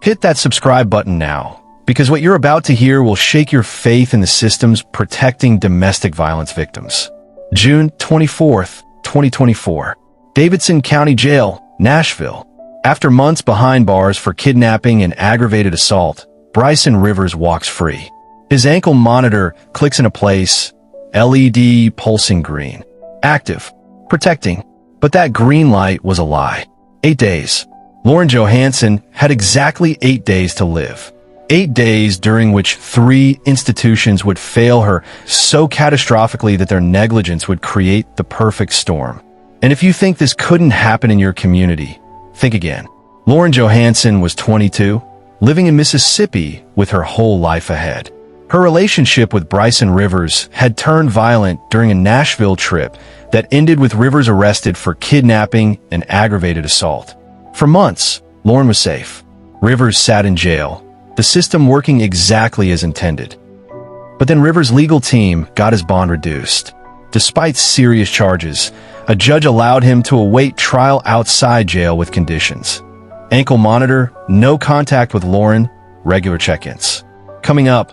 Hit that subscribe button now, because what you're about to hear will shake your faith in the systems protecting domestic violence victims. June 24th, 2024. Davidson County Jail, Nashville. After months behind bars for kidnapping and aggravated assault, Bryson Rivers walks free. His ankle monitor clicks into place, LED pulsing green. Active. Protecting. But that green light was a lie. 8 days. Lauren Johansson had exactly 8 days to live. 8 days during which 3 institutions would fail her so catastrophically that their negligence would create the perfect storm. And if you think this couldn't happen in your community, think again. Lauren Johansson was 22, living in Mississippi with her whole life ahead. Her relationship with Bryson Rivers had turned violent during a Nashville trip that ended with Rivers arrested for kidnapping and aggravated assault. For months, Lauren was safe. Rivers sat in jail, the system working exactly as intended. But then Rivers' legal team got his bond reduced. Despite serious charges, a judge allowed him to await trial outside jail with conditions. Ankle monitor, no contact with Lauren, regular check-ins. Coming up,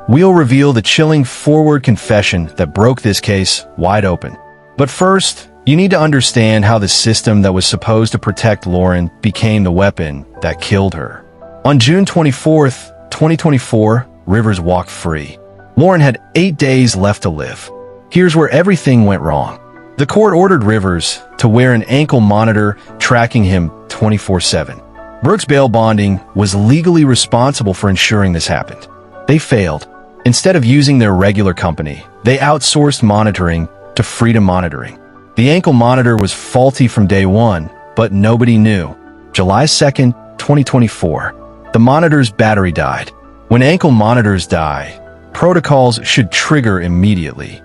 we'll reveal the chilling forward confession that broke this case wide open. But first, you need to understand how the system that was supposed to protect Lauren became the weapon that killed her. On June 24th, 2024, Rivers walked free. Lauren had 8 days left to live. Here's where everything went wrong. The court ordered Rivers to wear an ankle monitor tracking him 24/7. Brooks Bail Bonding was legally responsible for ensuring this happened. They failed. Instead of using their regular company, they outsourced monitoring to Freedom Monitoring. The ankle monitor was faulty from day one, but nobody knew. July 2nd, 2024. The monitor's battery died. When ankle monitors die, protocols should trigger immediately.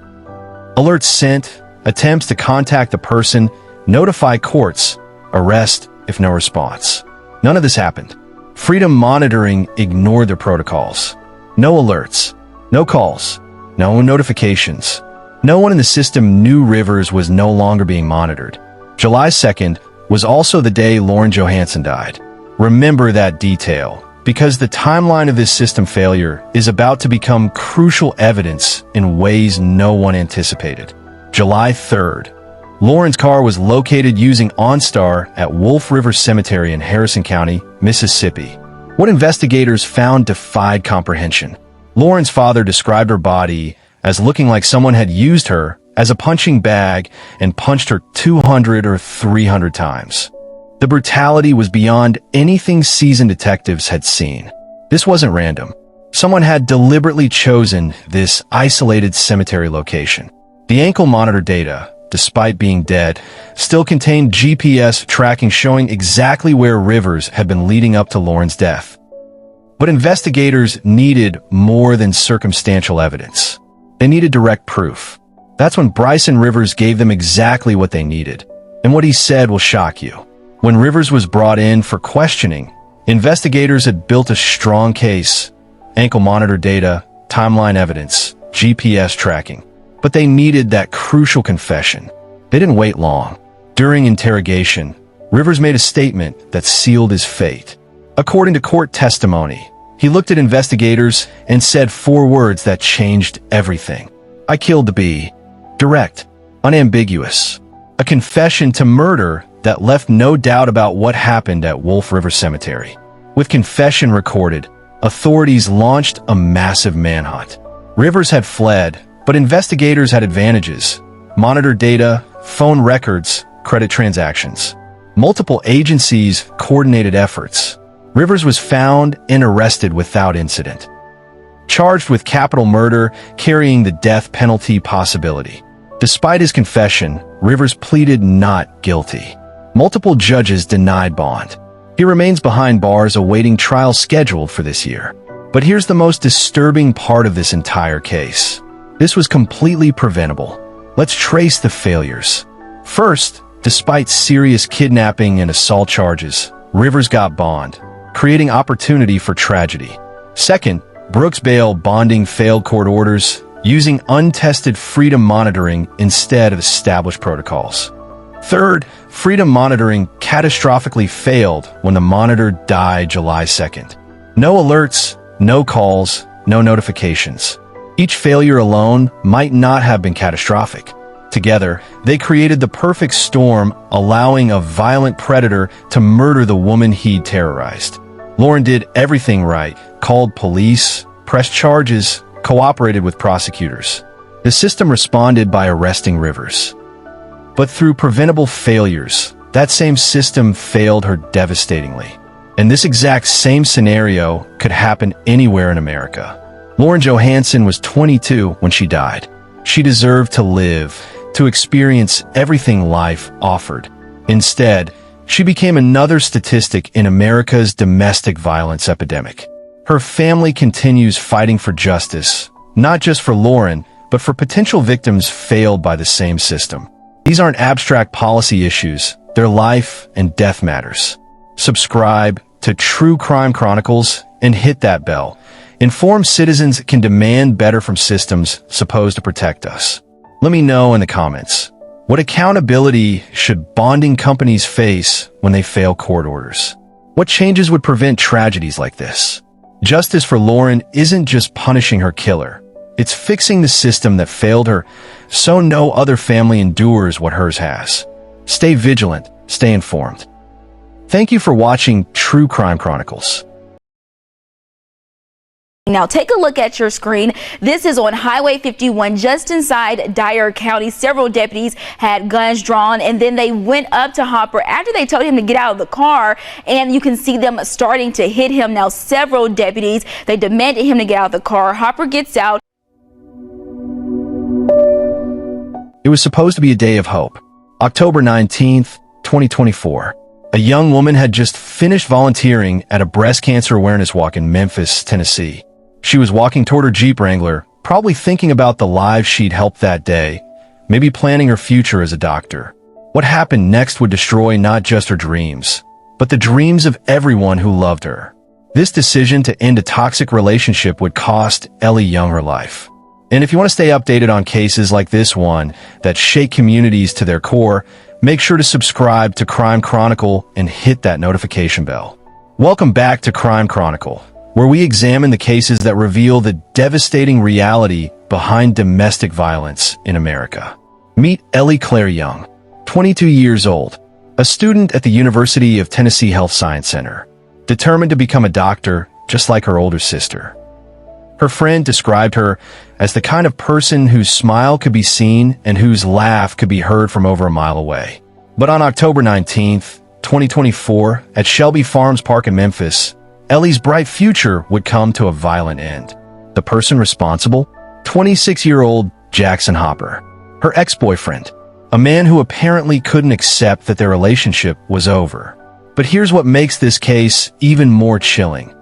Alerts sent, attempts to contact the person, notify courts, arrest if no response. None of this happened. Freedom Monitoring ignored their protocols. No alerts, no calls, no notifications. No one in the system knew Rivers was no longer being monitored. July 2nd was also the day Lauren Johansson died. Remember that detail, because the timeline of this system failure is about to become crucial evidence in ways no one anticipated. July 3rd. Lauren's car was located using OnStar at Wolf River Cemetery in Harrison County, Mississippi. What investigators found defied comprehension. Lauren's father described her body as looking like someone had used her as a punching bag and punched her 200 or 300 times. The brutality was beyond anything seasoned detectives had seen. This wasn't random. Someone had deliberately chosen this isolated cemetery location. The ankle monitor data, despite being dead, still contained GPS tracking showing exactly where Rivers had been leading up to Lauren's death. But investigators needed more than circumstantial evidence. They needed direct proof. That's when Bryson Rivers gave them exactly what they needed. And what he said will shock you. When Rivers was brought in for questioning, investigators had built a strong case. Ankle monitor data, timeline evidence, GPS tracking. But they needed that crucial confession. They didn't wait long. During interrogation, Rivers made a statement that sealed his fate. According to court testimony, he looked at investigators and said 4 words that changed everything. "I killed the bee." Direct, unambiguous. A confession to murder that left no doubt about what happened at Wolf River Cemetery. With confession recorded, authorities launched a massive manhunt. Rivers had fled, but investigators had advantages. Monitor data, phone records, credit transactions. Multiple agencies coordinated efforts. Rivers was found and arrested without incident. Charged with capital murder, carrying the death penalty possibility. Despite his confession, Rivers pleaded not guilty. Multiple judges denied bond. He remains behind bars awaiting trial scheduled for this year. But here's the most disturbing part of this entire case. This was completely preventable. Let's trace the failures. First, despite serious kidnapping and assault charges, Rivers got bond, creating opportunity for tragedy. Second, Brooks Bail Bonding failed court orders, using untested Freedom Monitoring instead of established protocols. Third, Freedom Monitoring catastrophically failed when the monitor died July 2nd. No alerts, no calls, no notifications. Each failure alone might not have been catastrophic. Together, they created the perfect storm, allowing a violent predator to murder the woman he'd terrorized. Lauren did everything right, called police, pressed charges, cooperated with prosecutors. The system responded by arresting Rivers. But through preventable failures, that same system failed her devastatingly. And this exact same scenario could happen anywhere in America. Lauren Johansson was 22 when she died. She deserved to live, to experience everything life offered. Instead, she became another statistic in America's domestic violence epidemic. Her family continues fighting for justice, not just for Lauren, but for potential victims failed by the same system. These aren't abstract policy issues, they're life and death matters. Subscribe to True Crime Chronicles and hit that bell. Informed citizens can demand better from systems supposed to protect us. Let me know in the comments. What accountability should bonding companies face when they fail court orders? What changes would prevent tragedies like this? Justice for Lauren isn't just punishing her killer. It's fixing the system that failed her so no other family endures what hers has. Stay vigilant, stay informed. Thank you for watching True Crime Chronicles. Now take a look at your screen. This is on Highway 51 just inside Dyer County. Several deputies had guns drawn and then they went up to Hopper after they told him to get out of the car, and you can see them starting to hit him. Now several deputies, they demanded him to get out of the car. Hopper gets out. It was supposed to be a day of hope. October 19th, 2024. A young woman had just finished volunteering at a breast cancer awareness walk in Memphis, Tennessee. She was walking toward her Jeep Wrangler, probably thinking about the lives she'd helped that day, maybe planning her future as a doctor. What happened next would destroy not just her dreams, but the dreams of everyone who loved her. This decision to end a toxic relationship would cost Ellie Young her life. And if you want to stay updated on cases like this one that shake communities to their core, make sure to subscribe to Crime Chronicle and hit that notification bell. Welcome back to Crime Chronicle, where we examine the cases that reveal the devastating reality behind domestic violence in America. Meet Ellie Claire Young, 22 years old, a student at the University of Tennessee Health Science Center, determined to become a doctor just like her older sister. Her friend described her as the kind of person whose smile could be seen and whose laugh could be heard from over a mile away. But on October 19th, 2024, at Shelby Farms Park in Memphis, Ellie's bright future would come to a violent end. The person responsible? 26-year-old Jackson Hopper, her ex-boyfriend, a man who apparently couldn't accept that their relationship was over. But here's what makes this case even more chilling.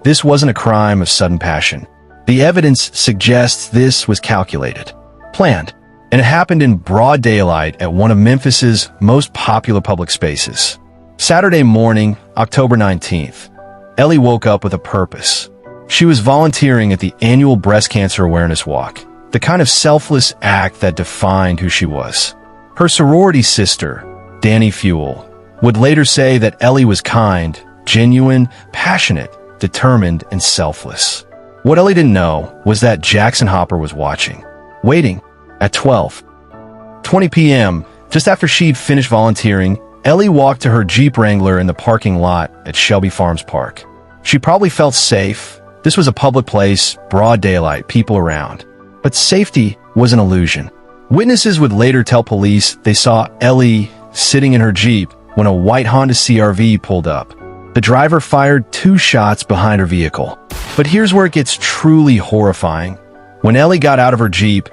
This wasn't a crime of sudden passion. The evidence suggests this was calculated, planned, and it happened in broad daylight at one of Memphis's most popular public spaces. Saturday morning, October 19th, Ellie woke up with a purpose. She was volunteering at the annual Breast Cancer Awareness Walk, the kind of selfless act that defined who she was. Her sorority sister, Danny Fuel, would later say that Ellie was kind, genuine, passionate, determined, and selfless. What Ellie didn't know was that Jackson Hopper was watching, waiting. At 12:20 p.m., just after she'd finished volunteering, Ellie walked to her Jeep Wrangler in the parking lot at Shelby Farms Park. She probably felt safe. This was a public place, broad daylight, people around. But safety was an illusion. Witnesses would later tell police they saw Ellie sitting in her Jeep when a white Honda CR-V pulled up. The driver fired 2 shots behind her vehicle. But here's where it gets truly horrifying. When Ellie got out of her Jeep,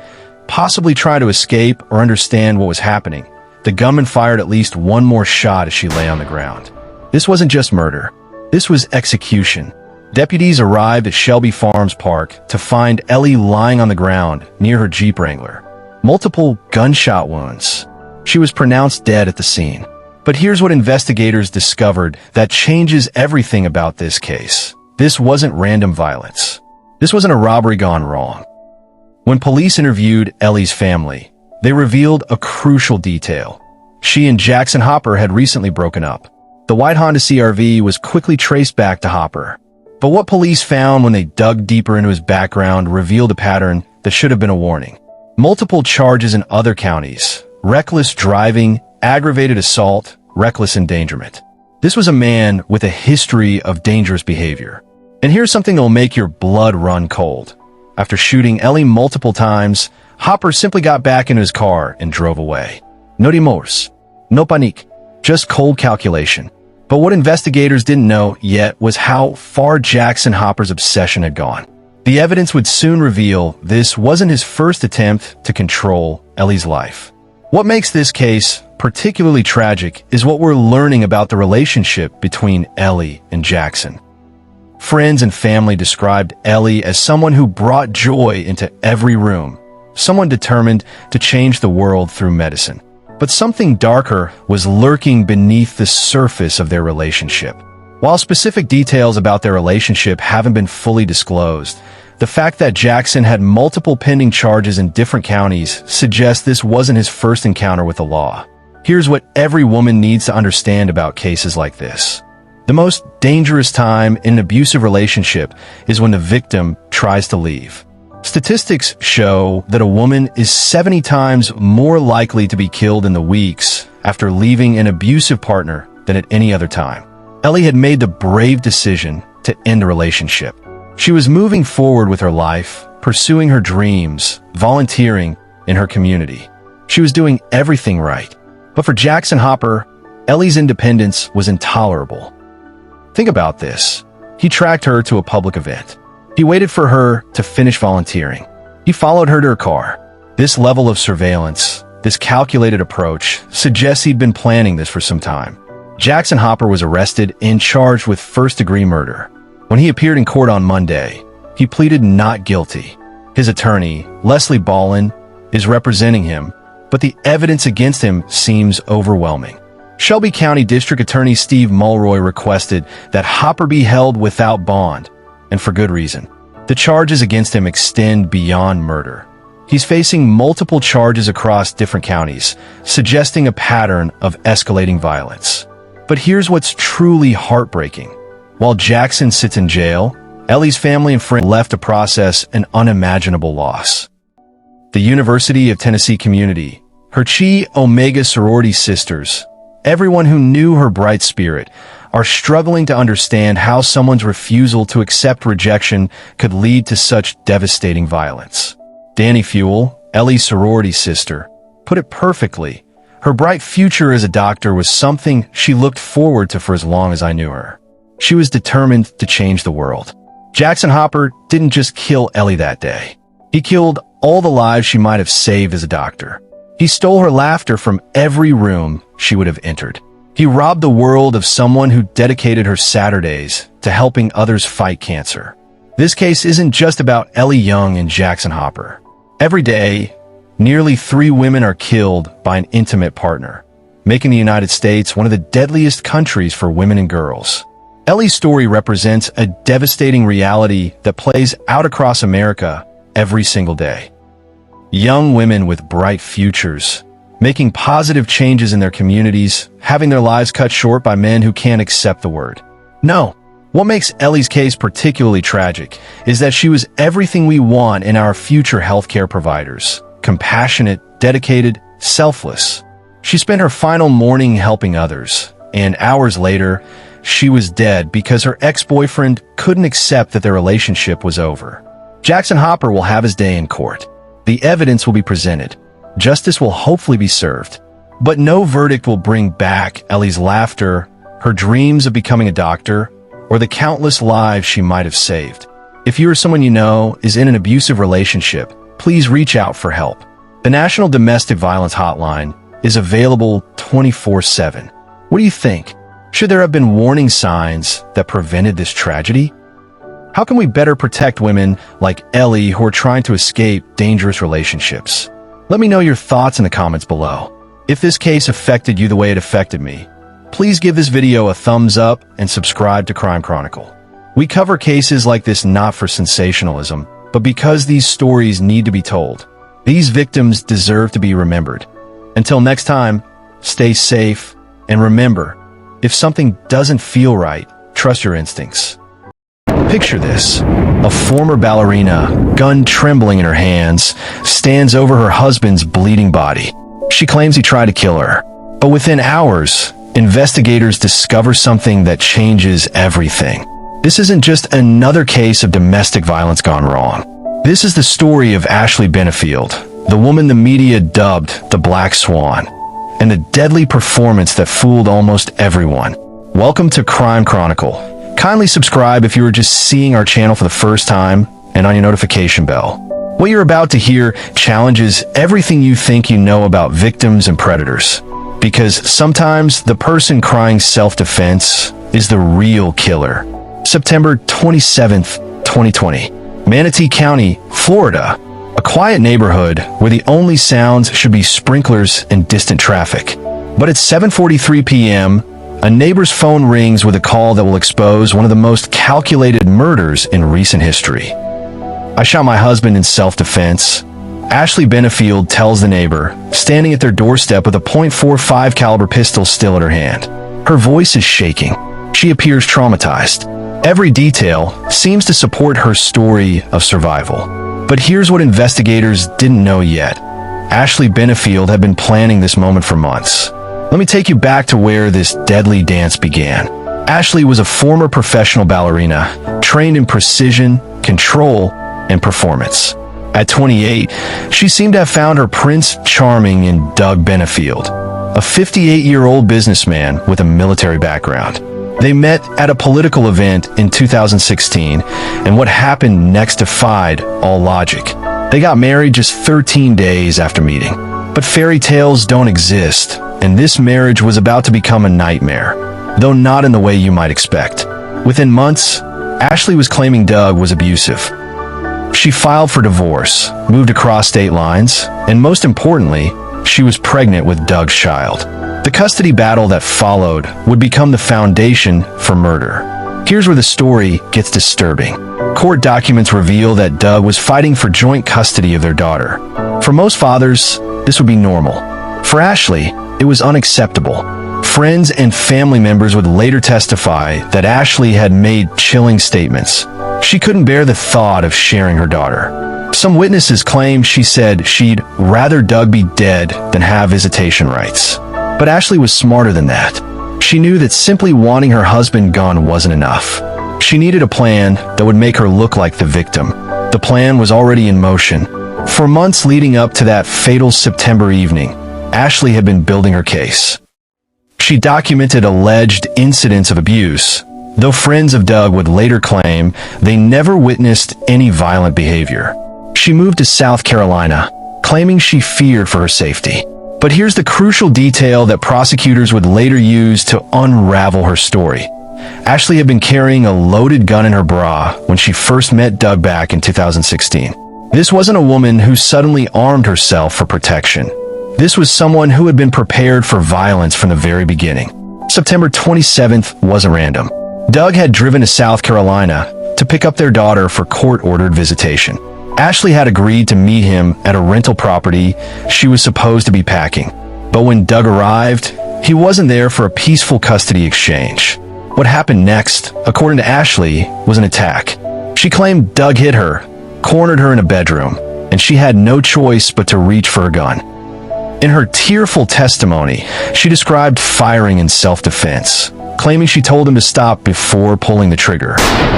possibly trying to escape or understand what was happening, the gunman fired at least one more shot as she lay on the ground. This wasn't just murder. This was execution. Deputies arrived at Shelby Farms Park to find Ellie lying on the ground near her Jeep Wrangler. Multiple gunshot wounds. She was pronounced dead at the scene. But here's what investigators discovered that changes everything about this case. This wasn't random violence. This wasn't a robbery gone wrong. When police interviewed Ellie's family, they revealed a crucial detail. She and Jackson Hopper had recently broken up. The white Honda CR-V was quickly traced back to Hopper. But what police found when they dug deeper into his background revealed a pattern that should have been a warning. Multiple charges in other counties: reckless driving, aggravated assault, reckless endangerment. This was a man with a history of dangerous behavior. And here's something that will make your blood run cold. After shooting Ellie multiple times, Hopper simply got back into his car and drove away. No remorse, no panique, just cold calculation. But what investigators didn't know yet was how far Jackson Hopper's obsession had gone. The evidence would soon reveal this wasn't his first attempt to control Ellie's life. What makes this case particularly tragic is what we're learning about the relationship between Ellie and Jackson. Friends and family described Ellie as someone who brought joy into every room, someone determined to change the world through medicine. But something darker was lurking beneath the surface of their relationship. While specific details about their relationship haven't been fully disclosed, the fact that Jackson had multiple pending charges in different counties suggests this wasn't his first encounter with the law. Here's what every woman needs to understand about cases like this. The most dangerous time in an abusive relationship is when the victim tries to leave. Statistics show that a woman is 70 times more likely to be killed in the weeks after leaving an abusive partner than at any other time. Ellie had made the brave decision to end the relationship. She was moving forward with her life, pursuing her dreams, volunteering in her community. She was doing everything right. But for Jackson Hopper, Ellie's independence was intolerable. Think about this. He tracked her to a public event. He waited for her to finish volunteering. He followed her to her car. This level of surveillance, this calculated approach, suggests he'd been planning this for some time. Jackson Hopper was arrested and charged with first-degree murder. When he appeared in court on Monday, he pleaded not guilty. His attorney, Leslie Ballin, is representing him, but the evidence against him seems overwhelming. Shelby County District Attorney Steve Mulroy requested that Hopper be held without bond, and for good reason. The charges against him extend beyond murder. He's facing multiple charges across different counties, suggesting a pattern of escalating violence. But here's what's truly heartbreaking. While Jackson sits in jail, Ellie's family and friends left to process an unimaginable loss. The University of Tennessee community, her Chi Omega sorority sisters, everyone who knew her bright spirit, are struggling to understand how someone's refusal to accept rejection could lead to such devastating violence. Danny Fuel, Ellie's sorority sister, put it perfectly. Her bright future as a doctor was something she looked forward to for as long as I knew her. She was determined to change the world. Jackson Hopper didn't just kill Ellie that day. He killed all the lives she might have saved as a doctor. He stole her laughter from every room she would have entered. He robbed the world of someone who dedicated her Saturdays to helping others fight cancer. This case isn't just about Ellie Young and Jackson Hopper. Every day, nearly 3 women are killed by an intimate partner, making the United States one of the deadliest countries for women and girls. Ellie's story represents a devastating reality that plays out across America every single day. Young women with bright futures, making positive changes in their communities, having their lives cut short by men who can't accept the word no. What makes Ellie's case particularly tragic is that she was everything we want in our future healthcare providers: compassionate, dedicated, selfless. She spent her final morning helping others, and hours later, she was dead because her ex-boyfriend couldn't accept that their relationship was over. Jackson Hopper will have his day in court. The evidence will be presented. Justice will hopefully be served. But no verdict will bring back Ellie's laughter, her dreams of becoming a doctor, or the countless lives she might have saved. If you or someone you know is in an abusive relationship, please reach out for help. The National Domestic Violence Hotline is available 24/7. What do you think? Should there have been warning signs that prevented this tragedy? How can we better protect women like Ellie who are trying to escape dangerous relationships? Let me know your thoughts in the comments below. If this case affected you the way it affected me, please give this video a thumbs up and subscribe to Crime Chronicle. We cover cases like this not for sensationalism, but because these stories need to be told. These victims deserve to be remembered. Until next time, stay safe, and remember, if something doesn't feel right, trust your instincts. Picture this. A former ballerina, gun trembling in her hands, stands over her husband's bleeding body. She claims he tried to kill her. But within hours, investigators discover something that changes everything. This isn't just another case of domestic violence gone wrong. This is the story of Ashley Benefield, the woman the media dubbed the Black Swan, and the deadly performance that fooled almost everyone. Welcome to Crime Chronicle. Kindly subscribe if you are just seeing our channel for the first time, and on your notification bell. What you're about to hear challenges everything you think you know about victims and predators. Because sometimes the person crying self-defense is the real killer. September 27th, 2020. Manatee County, Florida. A quiet neighborhood where the only sounds should be sprinklers and distant traffic. But at 7:43 p.m., a neighbor's phone rings with a call that will expose one of the most calculated murders in recent history. "I shot my husband in self-defense," Ashley Benefield tells the neighbor, standing at their doorstep with a .45 caliber pistol still in her hand. Her voice is shaking. She appears traumatized. Every detail seems to support her story of survival. But here's what investigators didn't know yet. Ashley Benefield had been planning this moment for months. Let me take you back to where this deadly dance began. Ashley was a former professional ballerina, trained in precision, control, and performance. At 28, she seemed to have found her Prince Charming in Doug Benefield, a 58-year-old businessman with a military background. They met at a political event in 2016, and what happened next defied all logic. They got married just 13 days after meeting. But fairy tales don't exist, and this marriage was about to become a nightmare, though not in the way you might expect. Within months, Ashley was claiming Doug was abusive. She filed for divorce, moved across state lines, and most importantly, she was pregnant with Doug's child. The custody battle that followed would become the foundation for murder. Here's where the story gets disturbing. Court documents reveal that Doug was fighting for joint custody of their daughter. For most fathers, this would be normal. For Ashley, it was unacceptable. Friends and family members would later testify that Ashley had made chilling statements. She couldn't bear the thought of sharing her daughter. Some witnesses claim she said she'd rather Doug be dead than have visitation rights. But Ashley was smarter than that. She knew that simply wanting her husband gone wasn't enough. She needed a plan that would make her look like the victim. The plan was already in motion. For months leading up to that fatal September evening, Ashley had been building her case. She documented alleged incidents of abuse, though friends of Doug would later claim they never witnessed any violent behavior. She moved to South Carolina, claiming she feared for her safety. But here's the crucial detail that prosecutors would later use to unravel her story. Ashley had been carrying a loaded gun in her bra when she first met Doug back in 2016. This wasn't a woman who suddenly armed herself for protection. This was someone who had been prepared for violence from the very beginning. September 27th wasn't random. Doug had driven to South Carolina to pick up their daughter for court-ordered visitation. Ashley had agreed to meet him at a rental property she was supposed to be packing. But when Doug arrived, he wasn't there for a peaceful custody exchange. What happened next, according to Ashley, was an attack. She claimed Doug hit her, cornered her in a bedroom, and she had no choice but to reach for a gun. In her tearful testimony, she described firing in self-defense, claiming she told him to stop before pulling the trigger.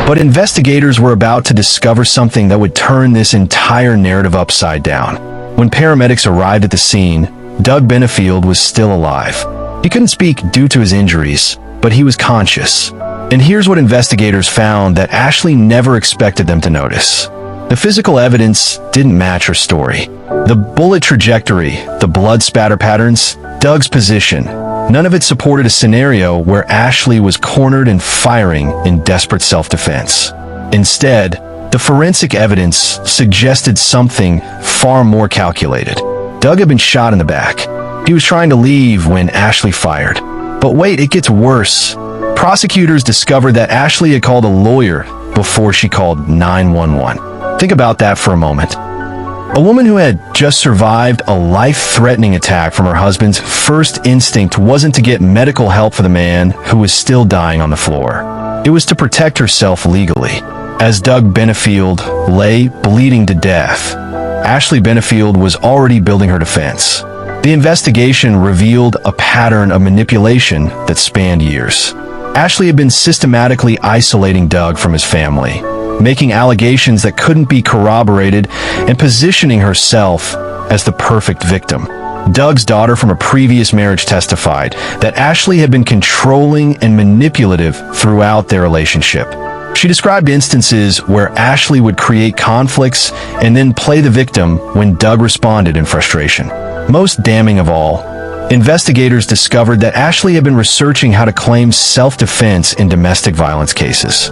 But investigators were about to discover something that would turn this entire narrative upside down. When paramedics arrived at the scene, Doug Benefield was still alive. He couldn't speak due to his injuries, but he was conscious. And here's what investigators found that Ashley never expected them to notice. The physical evidence didn't match her story. The bullet trajectory, the blood spatter patterns, Doug's position, none of it supported a scenario where Ashley was cornered and firing in desperate self-defense. Instead, the forensic evidence suggested something far more calculated. Doug had been shot in the back. He was trying to leave when Ashley fired. But wait, it gets worse. Prosecutors discovered that Ashley had called a lawyer before she called 911. Think about that for a moment. A woman who had just survived a life-threatening attack from her husband's first instinct wasn't to get medical help for the man who was still dying on the floor. It was to protect herself legally. As Doug Benefield lay bleeding to death, Ashley Benefield was already building her defense. The investigation revealed a pattern of manipulation that spanned years. Ashley had been systematically isolating Doug from his family, making allegations that couldn't be corroborated and positioning herself as the perfect victim. Doug's daughter from a previous marriage testified that Ashley had been controlling and manipulative throughout their relationship. She described instances where Ashley would create conflicts and then play the victim when Doug responded in frustration. Most damning of all, investigators discovered that Ashley had been researching how to claim self-defense in domestic violence cases.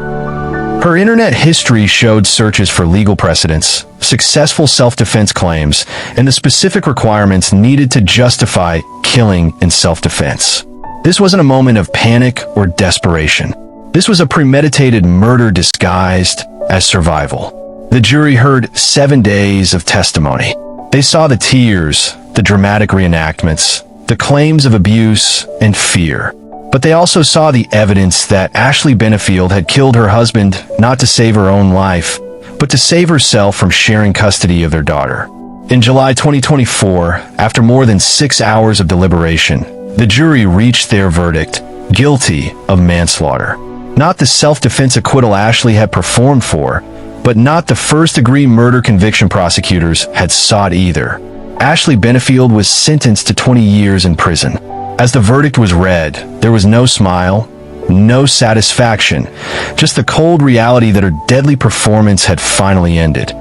Her internet history showed searches for legal precedents, successful self-defense claims, and the specific requirements needed to justify killing in self-defense. This wasn't a moment of panic or desperation. This was a premeditated murder disguised as survival. The jury heard 7 days of testimony. They saw the tears, the dramatic reenactments, the claims of abuse and fear. But they also saw the evidence that Ashley Benefield had killed her husband not to save her own life, but to save herself from sharing custody of their daughter. In July 2024, after more than 6 hours of deliberation, the jury reached their verdict, guilty of manslaughter. Not the self-defense acquittal Ashley had performed for, but not the first-degree murder conviction prosecutors had sought either. Ashley Benefield was sentenced to 20 years in prison. As the verdict was read, there was no smile, no satisfaction, just the cold reality that her deadly performance had finally ended.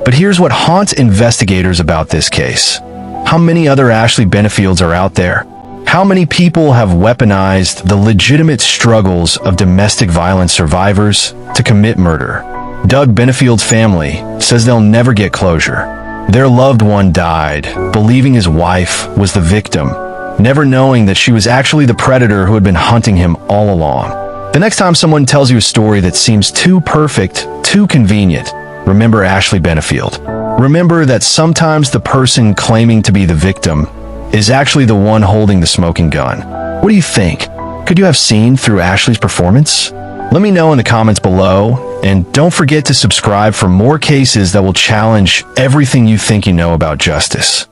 But here's what haunts investigators about this case. How many other Ashley Benefields are out there? How many people have weaponized the legitimate struggles of domestic violence survivors to commit murder? Doug Benefield's family says they'll never get closure. Their loved one died, believing his wife was the victim, never knowing that she was actually the predator who had been hunting him all along. The next time someone tells you a story that seems too perfect, too convenient, remember Ashley Benefield. Remember that sometimes the person claiming to be the victim is actually the one holding the smoking gun. What do you think? Could you have seen through Ashley's performance? Let me know in the comments below, and don't forget to subscribe for more cases that will challenge everything you think you know about justice.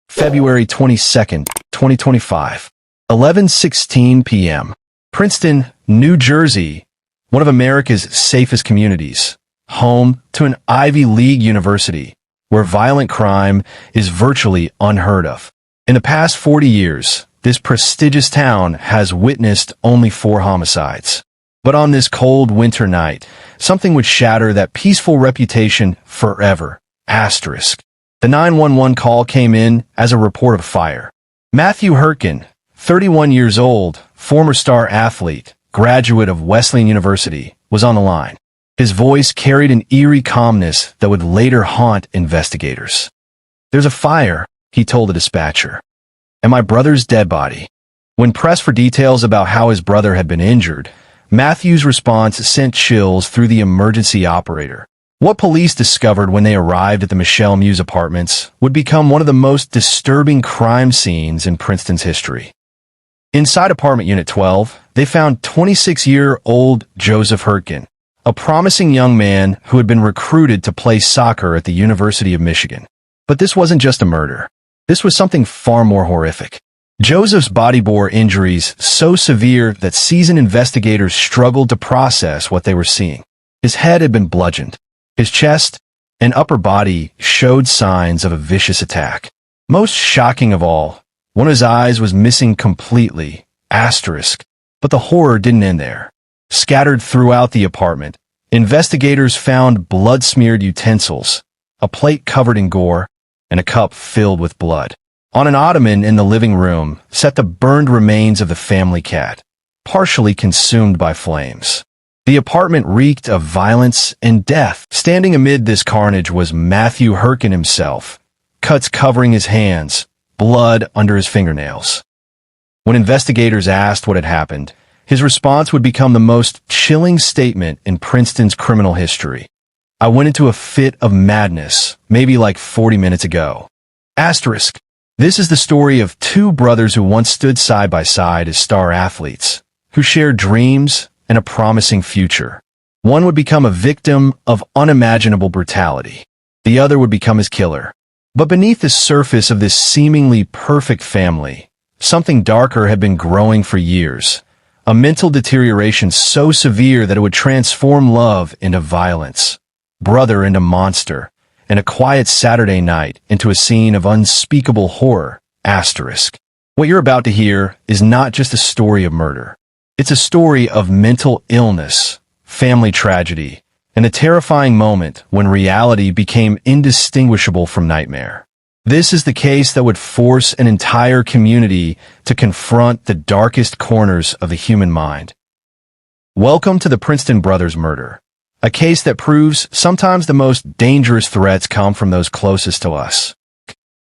February 22nd, 2025, 11:16 p.m. Princeton, New Jersey, one of America's safest communities, home to an Ivy League university, where violent crime is virtually unheard of. In the past 40 years, this prestigious town has witnessed only 4 homicides. But on this cold winter night, something would shatter that peaceful reputation forever. Asterisk. The 911 call came in as a report of fire. Matthew Herkin, 31 years old, former star athlete, graduate of Wesleyan University, was on the line. His voice carried an eerie calmness that would later haunt investigators. "There's a fire," he told the dispatcher, "and my brother's dead body." When pressed for details about how his brother had been injured, Matthew's response sent chills through the emergency operator. What police discovered when they arrived at the Michelle Muse apartments would become one of the most disturbing crime scenes in Princeton's history. Inside apartment unit 12, they found 26-year-old Joseph Herkin, a promising young man who had been recruited to play soccer at the University of Michigan. But this wasn't just a murder. This was something far more horrific. Joseph's body bore injuries so severe that seasoned investigators struggled to process what they were seeing. His head had been bludgeoned. His chest and upper body showed signs of a vicious attack. Most shocking of all, one of his eyes was missing completely. Asterisk. But the horror didn't end there. Scattered throughout the apartment, investigators found blood-smeared utensils, a plate covered in gore, and a cup filled with blood. On an ottoman in the living room sat the burned remains of the family cat, partially consumed by flames. The apartment reeked of violence and death. Standing amid this carnage was Matthew Herkin himself, cuts covering his hands, blood under his fingernails. When investigators asked what had happened, his response would become the most chilling statement in Princeton's criminal history. I went into a fit of madness, maybe like 40 minutes ago. Asterisk. This is the story of two brothers who once stood side by side as star athletes, who shared dreams and a promising future. One would become a victim of unimaginable brutality. The other would become his killer. But beneath the surface of this seemingly perfect family, something darker had been growing for years. A mental deterioration so severe that it would transform love into violence, brother into monster, and a quiet Saturday night into a scene of unspeakable horror. Asterisk. What you're about to hear is not just a story of murder. It's a story of mental illness, family tragedy, and a terrifying moment when reality became indistinguishable from nightmare. This is the case that would force an entire community to confront the darkest corners of the human mind. Welcome to the Princeton brothers' murder, a case that proves sometimes the most dangerous threats come from those closest to us.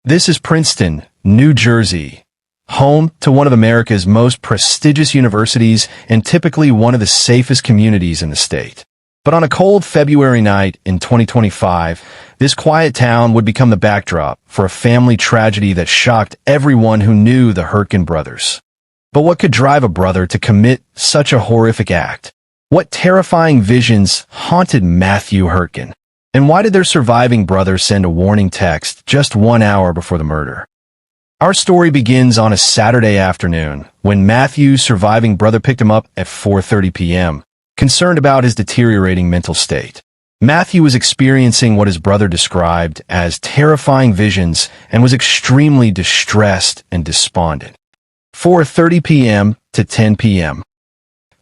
This is Princeton, New Jersey, home to one of America's most prestigious universities and typically one of the safest communities in the state. But on a cold February night in 2025, this quiet town would become the backdrop for a family tragedy that shocked everyone who knew the Sh0t brothers. But what could drive a brother to commit such a horrific act? What terrifying visions haunted Matthew Sh0t? And why did their surviving brother send a warning text just 1 hour before the murder? Our story begins on a Saturday afternoon when Matthew's surviving brother picked him up at 4:30 p.m., concerned about his deteriorating mental state. Matthew was experiencing what his brother described as terrifying visions and was extremely distressed and despondent. 4:30 p.m. to 10 p.m.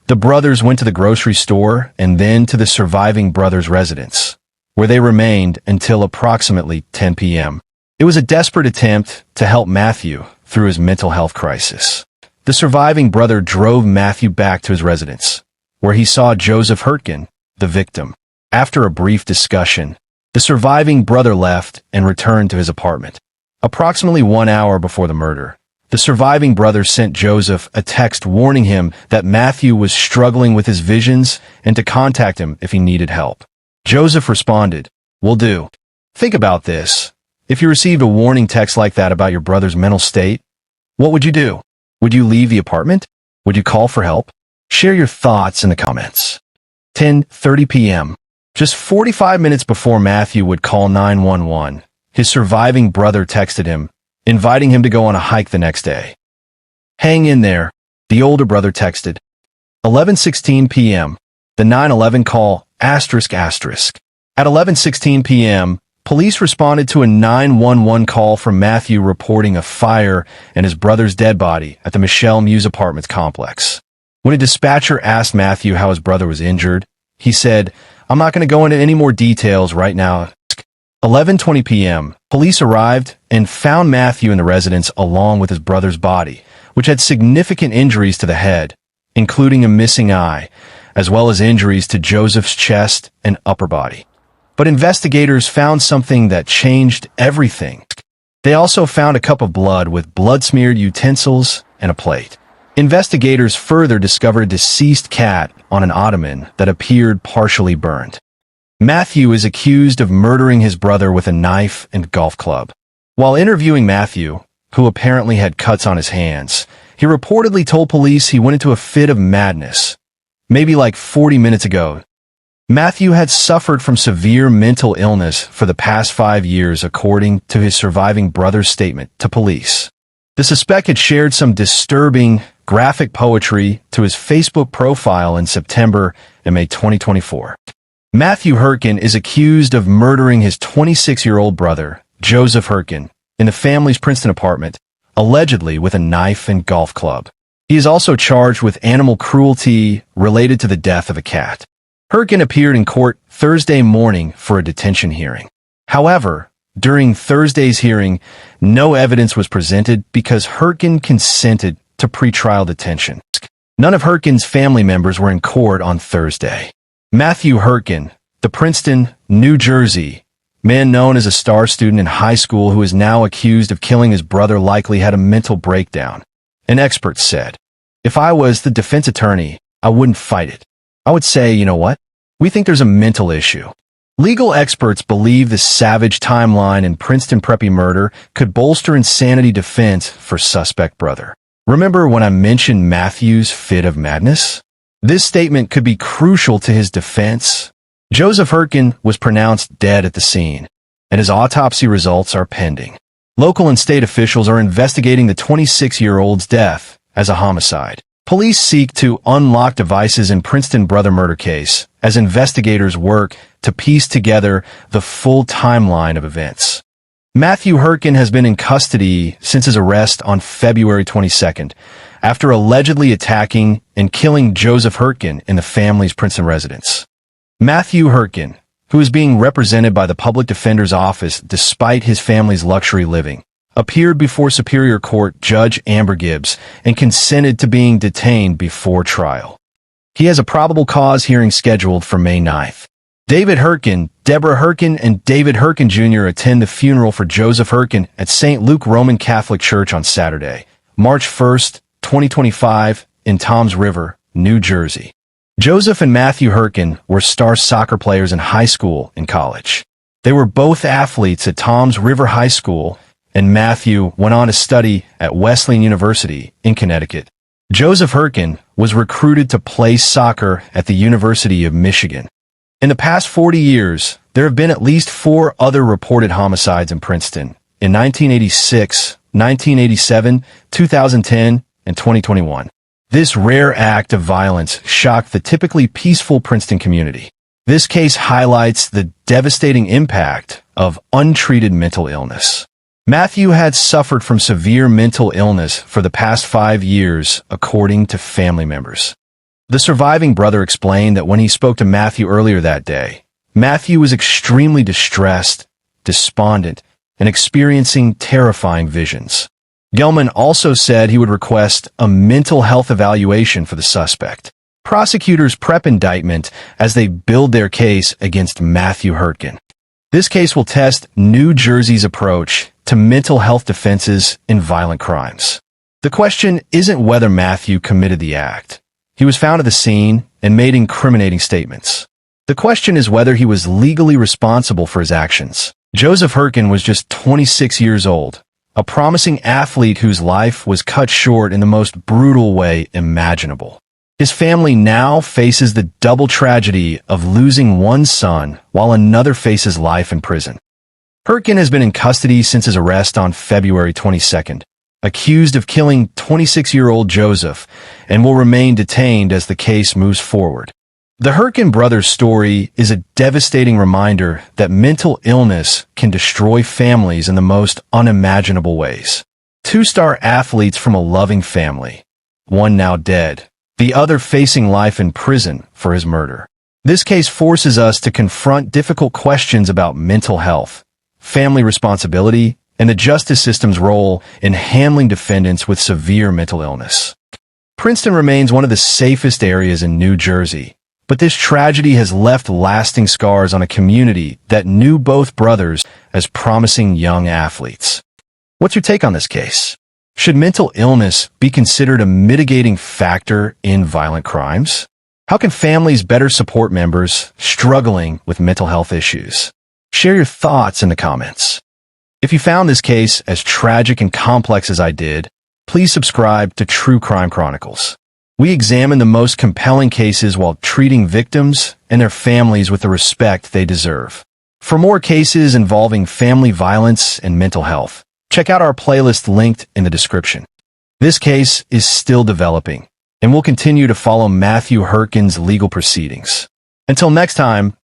The brothers went to the grocery store and then to the surviving brother's residence, where they remained until approximately 10 p.m. It was a desperate attempt to help Matthew through his mental health crisis. The surviving brother drove Matthew back to his residence, where he saw Joseph Sh0t, the victim. After a brief discussion, the surviving brother left and returned to his apartment. Approximately 1 hour before the murder, the surviving brother sent Joseph a text warning him that Matthew was struggling with his visions and to contact him if he needed help. Joseph responded, "Will do." Think about this. If you received a warning text like that about your brother's mental state, what would you do? Would you leave the apartment? Would you call for help? Share your thoughts in the comments. 10:30 p.m. Just 45 minutes before Matthew would call 911, his surviving brother texted him, inviting him to go on a hike the next day. "Hang in there," the older brother texted. 11:16 p.m. The 911 call, asterisk. At 11:16 p.m., police responded to a 911 call from Matthew reporting a fire and his brother's dead body at the Michelle Muse Apartments complex. When a dispatcher asked Matthew how his brother was injured, he said, "I'm not going to go into any more details right now." 11:20 p.m., police arrived and found Matthew in the residence along with his brother's body, which had significant injuries to the head, including a missing eye, as well as injuries to Joseph's chest and upper body. But investigators found something that changed everything. They also found a cup of blood with blood-smeared utensils and a plate. Investigators further discovered a deceased cat on an ottoman that appeared partially burned. Matthew is accused of murdering his brother with a knife and golf club. While interviewing Matthew, who apparently had cuts on his hands, he reportedly told police he went into a fit of madness, maybe like 40 minutes ago. Matthew had suffered from severe mental illness for the past 5 years, according to his surviving brother's statement to police. The suspect had shared some disturbing, graphic poetry to his Facebook profile in September and May 2024. Matthew Sh0t is accused of murdering his 26-year-old brother, Joseph Sh0t, in the family's Princeton apartment, allegedly with a knife and golf club. He is also charged with animal cruelty related to the death of a cat. Sh0t appeared in court Thursday morning for a detention hearing. However, during Thursday's hearing, no evidence was presented because Sh0t consented to pretrial detention. None of Sh0t's family members were in court on Thursday. Matthew Sh0t, the Princeton, New Jersey man known as a star student in high school who is now accused of killing his brother, likely had a mental breakdown. An expert said, "If I was the defense attorney, I wouldn't fight it. I would say, you know what? We think there's a mental issue. Legal experts believe the savage timeline in Princeton preppy murder could bolster insanity defense for suspect brother. Remember when I mentioned Matthew's fit of madness? This statement could be crucial to his defense. Joseph Hurtgen was pronounced dead at the scene, and his autopsy results are pending. Local and state officials are investigating the 26-year-old's death as a homicide. Police seek to unlock devices in Princeton brother murder case as investigators work to piece together the full timeline of events. Matthew Hurtgen has been in custody since his arrest on February 22nd, after allegedly attacking and killing Joseph Hurtgen in the family's Princeton residence. Matthew Hurtgen, who is being represented by the public defender's office despite his family's luxury living, appeared before Superior Court Judge Amber Gibbs and consented to being detained before trial. He has a probable cause hearing scheduled for May 9th. David Hurtgen, Deborah Hurtgen, and David Hurtgen Jr. attend the funeral for Joseph Hurtgen at St. Luke Roman Catholic Church on Saturday, March 1st, 2025, in Toms River, New Jersey. Joseph and Matthew Hurtgen were star soccer players in high school and college. They were both athletes at Toms River High School, and Matthew went on to study at Wesleyan University in Connecticut. Joseph Hurtgen was recruited to play soccer at the University of Michigan. In the past 40 years, there have been at least 4 other reported homicides in Princeton in 1986, 1987, 2010, and 2021. This rare act of violence shocked the typically peaceful Princeton community. This case highlights the devastating impact of untreated mental illness. Matthew had suffered from severe mental illness for the past 5 years, according to family members. The surviving brother explained that when he spoke to Matthew earlier that day, Matthew was extremely distressed, despondent, and experiencing terrifying visions. Gelman also said he would request a mental health evaluation for the suspect. Prosecutors prep indictment as they build their case against Matthew Hurtgen. This case will test New Jersey's approach to mental health defenses in violent crimes. The question isn't whether Matthew committed the act. He was found at the scene and made incriminating statements. The question is whether he was legally responsible for his actions. Joseph Hurtgen was just 26 years old, a promising athlete whose life was cut short in the most brutal way imaginable. His family now faces the double tragedy of losing one son while another faces life in prison. Hurtgen has been in custody since his arrest on February 22nd, accused of killing 26-year-old Joseph, and will remain detained as the case moves forward. The Hurtgen brothers' story is a devastating reminder that mental illness can destroy families in the most unimaginable ways. 2-star athletes from a loving family, one now dead, the other facing life in prison for his murder. This case forces us to confront difficult questions about mental health, family responsibility, and the justice system's role in handling defendants with severe mental illness. Princeton remains one of the safest areas in New Jersey, but this tragedy has left lasting scars on a community that knew both brothers as promising young athletes. What's your take on this case? Should mental illness be considered a mitigating factor in violent crimes? How can families better support members struggling with mental health issues? Share your thoughts in the comments. If you found this case as tragic and complex as I did, please subscribe to True Crime Chronicles. We examine the most compelling cases while treating victims and their families with the respect they deserve. For more cases involving family violence and mental health, check out our playlist linked in the description. This case is still developing, and we'll continue to follow Matthew Hurtgen's legal proceedings. Until next time,